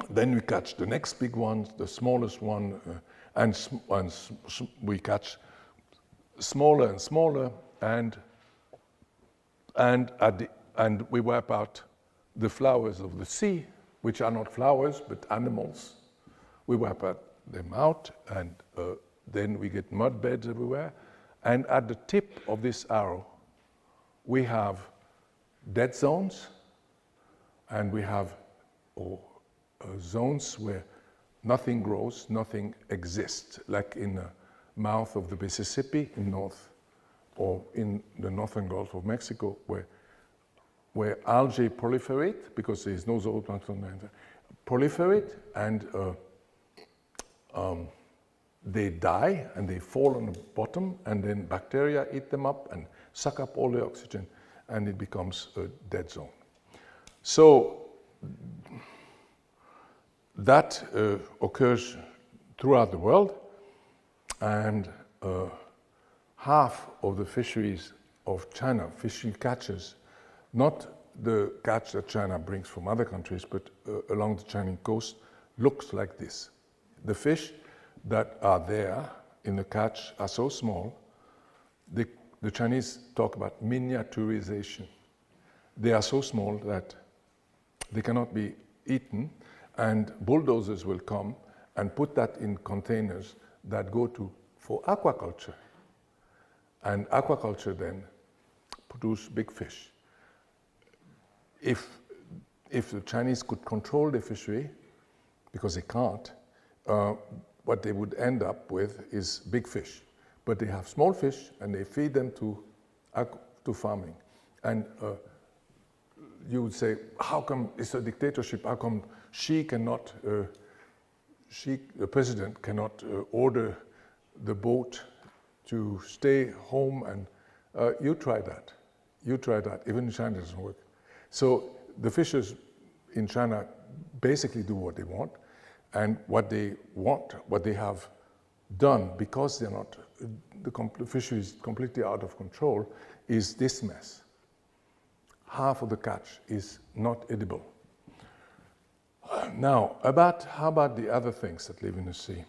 then we catch the next big ones, the smallest one, and we catch smaller and smaller, and we wipe out the flowers of the sea, which are not flowers but animals. We wipe them out, and then we get mud beds everywhere. And at the tip of this arrow, we have dead zones, and we have zones where nothing grows, nothing exists, like in the mouth of the Mississippi in north, or in the northern Gulf of Mexico, where algae proliferate, because there is no zooplankton, proliferate, and they die, and they fall on the bottom, and then bacteria eat them up and suck up all the oxygen, and it becomes a dead zone. So that occurs throughout the world, and half of the fisheries of China, fishing catches, not the catch that China brings from other countries, but along the Chinese coast, looks like this. The fish that are there in the catch are so small, the Chinese talk about miniaturization. They are so small that they cannot be eaten, and bulldozers will come and put that in containers that go for aquaculture. And aquaculture then produce big fish. If the Chinese could control the fishery, because they can't, what they would end up with is big fish. But they have small fish, and they feed them to farming. And you would say, how come it's a dictatorship? How come she cannot, the president cannot order the boat to stay home? And you try that. You try that. Even in China it doesn't work. So the fishers in China basically do what they want, and what they want, what they have done, because they're not, the fishery is completely out of control, is this mess. Half of the catch is not edible. Now, how about the other things that live in the sea?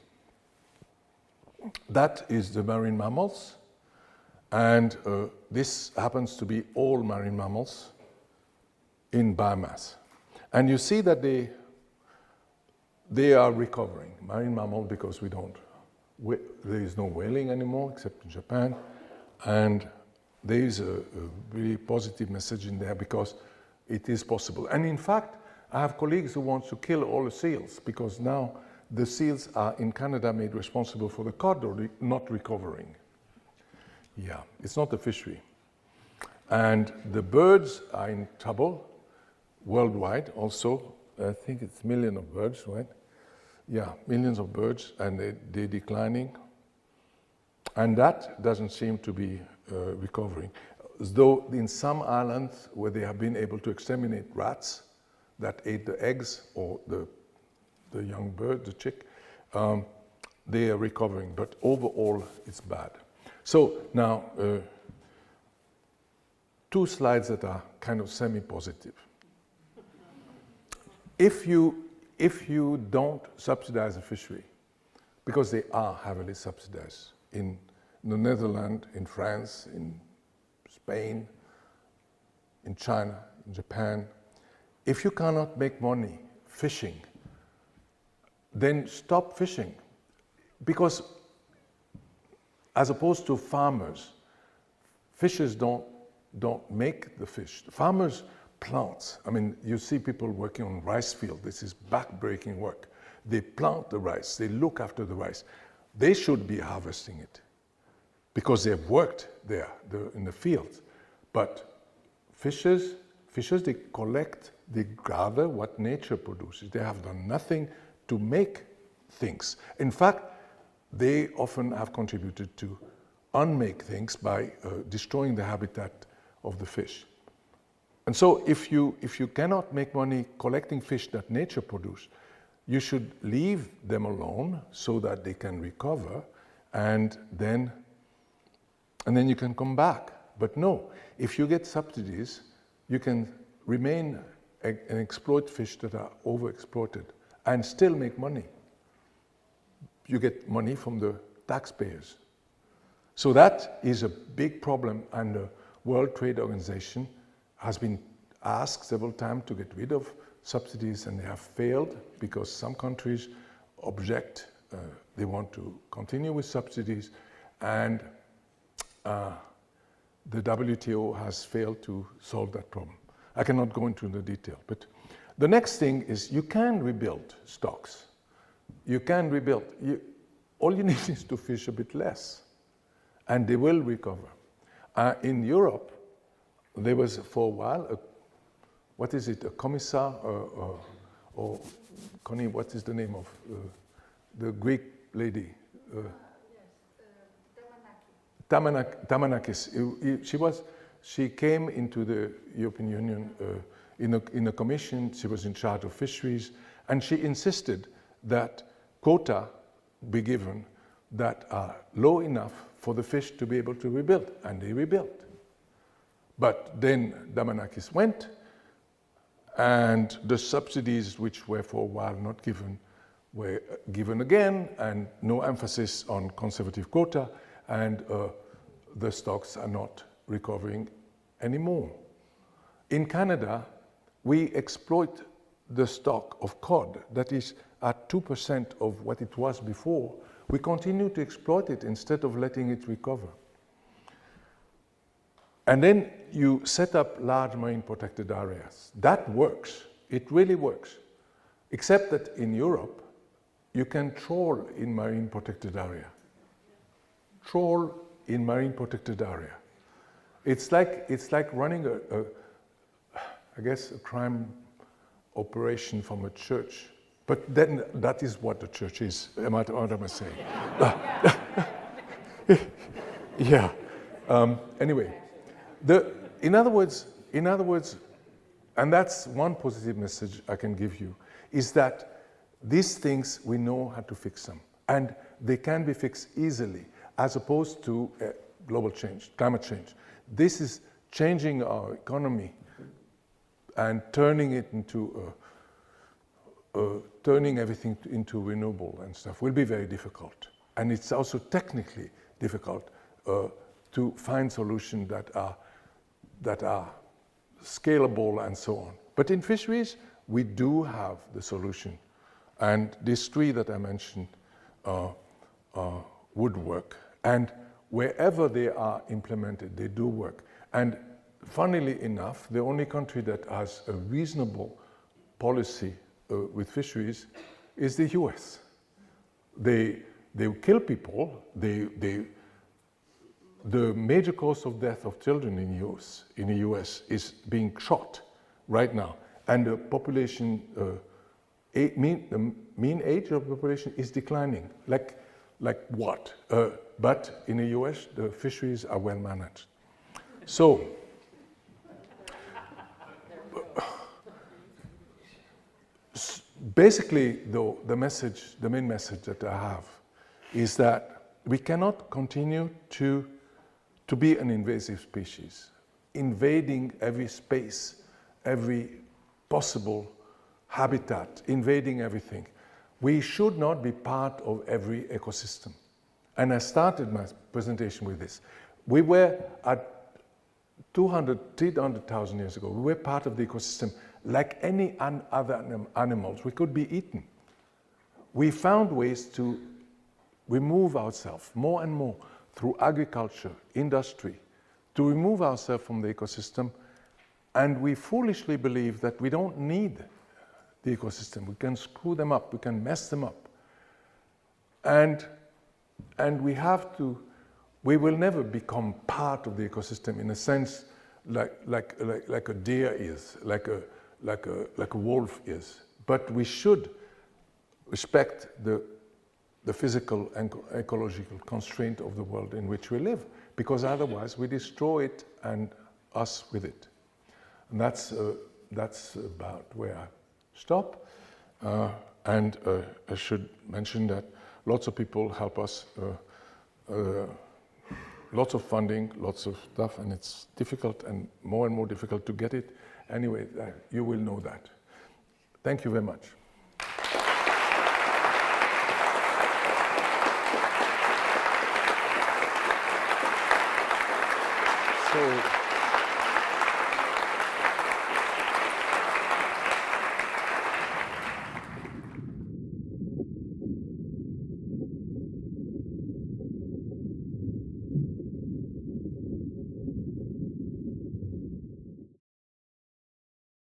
That is the marine mammals, and this happens to be all marine mammals in biomass. And you see that they are recovering, marine mammal, because there is no whaling anymore except in Japan, and there is a really positive message in there because it is possible. And in fact, I have colleagues who want to kill all the seals because now the seals are in Canada made responsible for the cod not recovering. Yeah, it's not a fishery. And the birds are in trouble worldwide also. I think it's millions of birds, right? Yeah, millions of birds, and they're declining. And that doesn't seem to be recovering. As though in some islands where they have been able to exterminate rats that ate the eggs or the young bird, the chick, they are recovering, but overall it's bad. So now, two slides that are kind of semi-positive. If you don't subsidize the fishery, because they are heavily subsidized in the Netherlands, in France, in Spain, in China, in Japan, if you cannot make money fishing, then stop fishing. Because as opposed to farmers, fishers don't make the fish. Farmers plant. I mean, you see people working on rice field. This is back-breaking work. They plant the rice. They look after the rice. They should be harvesting it because they've worked there in the fields. But fishers, they collect, they gather what nature produces. They have done nothing to make things. In fact, they often have contributed to unmake things by destroying the habitat of the fish. And so if you cannot make money collecting fish that nature produces, you should leave them alone so that they can recover, and then you can come back. But no, if you get subsidies, you can remain and exploit fish that are overexploited and still make money. You get money from the taxpayers. So that is a big problem, and the World Trade Organization has been asked several times to get rid of subsidies, and they have failed because some countries object. They want to continue with subsidies, and the WTO has failed to solve that problem. I cannot go into the detail, but the next thing is you can rebuild stocks. You can rebuild. All you need is to fish a bit less, and they will recover. In Europe, there was for a while a commissar, or Connie, what is the name of the Greek lady? Damanakis. She came into the European Union in a commission. She was in charge of fisheries, and she insisted that quota be given that are low enough for the fish to be able to rebuild, and they rebuilt. But then Damanakis went, and the subsidies which were for a while not given were given again, and no emphasis on conservative quota, and the stocks are not recovering anymore. In Canada, we exploit the stock of cod that is at 2% of what it was before. We continue to exploit it instead of letting it recover. And then you set up large marine protected areas. That works. It really works. Except that in Europe, you can trawl in marine protected area. Trawl in marine protected area. It's like running I guess, a crime operation from a church. But then that is what the church is, what am I saying? Yeah. Anyway, in other words, and that's one positive message I can give you, is that these things, we know how to fix them. And they can be fixed easily, as opposed to global change, climate change. This is changing our economy and turning it into, turning everything into renewable and stuff will be very difficult. And it's also technically difficult to find solutions that are scalable and so on. But in fisheries, we do have the solution. And these three that I mentioned would work. And wherever they are implemented, they do work. And funnily enough, the only country that has a reasonable policy with fisheries is the US. They kill people. The major cause of death of children in the US is being shot right now. And the population, the mean age of the population is declining. Like what? But in the US, the fisheries are well managed. So, basically, though, the main message that I have is that we cannot continue to be an invasive species, invading every space, every possible habitat, invading everything. We should not be part of every ecosystem. And I started my presentation with this. We were at 300,000 years ago, we were part of the ecosystem like any other animals. We could be eaten. We found ways to remove ourselves more and more through agriculture, industry, to remove ourselves from the ecosystem. And we foolishly believe that we don't need the ecosystem. We can screw them up, we can mess them up. And we will never become part of the ecosystem in a sense like a deer is, like a wolf is. But we should respect the physical and ecological constraint of the world in which we live, because otherwise we destroy it and us with it. And that's about where I stop. And I should mention that lots of people help us, lots of funding, lots of stuff, and it's difficult and more difficult to get it. Anyway, you will know that. Thank you very much.